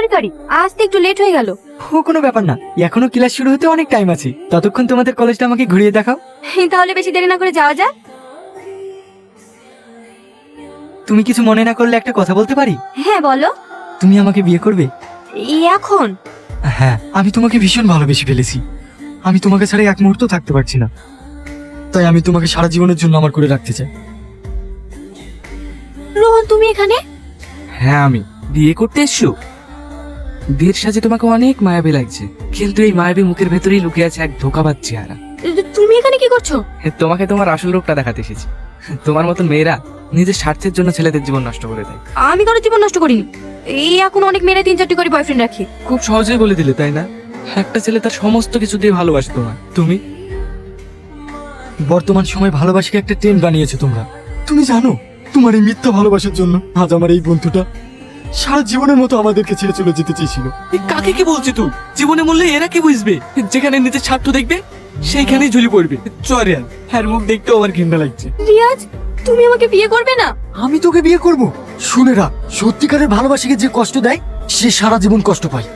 Sorry sorry, আসতে একটু late হয়ে গেল। ও কোনো ব্যাপার না, এখনো ক্লাস শুরু হতে অনেক টাইম আছে। ততক্ষণ তোমাদের কলেজটা আমাকে ঘুরিয়ে দেখাও। তাহলে বেশি দেরি না করে যাওয়া যাক। তুমি কিছু মনে না করলে একটা কথা বলতে পারি? হ্যাঁ বলো। তুমি আমাকে বিয়ে করবে? এখন? হ্যাঁ, আমি তোমাকে ভীষণ ভালোবেসে ফেলেছি। আমি তোমাকে ছাড়া এক মুহূর্ত থাকতে পারছি না, তাই আমি তোমাকে সারা জীবনের জন্য আমার করে রাখতে চাই। রোহন তুমি এখানে? হ্যাঁ, আমি বিয়ে করতে এসছো? বিয়ের সাজে তোমাকে অনেক মায়াবী লাগছে, কিন্তু এই মায়াবী মুখের ভেতরেই লুকিয়ে আছে এক ধোঁকাবাজ চেহারা। তুমি এখানে কি করছো? তোমাকে তোমার আসল রূপটা দেখাতে এসেছি। তোমার মতন মেয়েরা নিজের স্বার্থের জন্য ছেলেদের জীবন নষ্ট করে দেয়। আমি কারো জীবন নষ্ট করিনি। এই এখন অনেক মেয়েরা 3-4টি করে বয়ফ্রেন্ড রাখে। খুব সহজেই বলে দিলে, তাই না? একটা ছেলে তার সমস্ত কিছু দিয়ে ভালোবাসে তোমায়। তুমি বর্তমান সময় ভালোবাসাকে একটা ট্রেন্ড বানিয়েছো তোমরা। তুমি জানো, তোমার এই মিথ্যা ভালোবাসার জন্য আজ আমার এই বন্ধুটা সারা জীবনের মতো আমাদেরকে ছেড়ে চলে যেতে চেয়েছিল। কাকে কি বলছি তুই? জীবনে মূল্যে এরা কি বুঝবে? যেখানে নিজের স্বার্থ দেখবে সেইখানেই ঝুলি পড়বে। চল রে, হ্যাঁ মুখ দেখতেও আমার ঘৃণা লাগছে। রিয়াজ, তুমি আমাকে বিয়ে করবে না? আমি তোকে বিয়ে করব? শুনে রাখ, সত্যিকারের ভালোবাসাকে যে কষ্ট দেয় সে সারা জীবন কষ্ট পায়।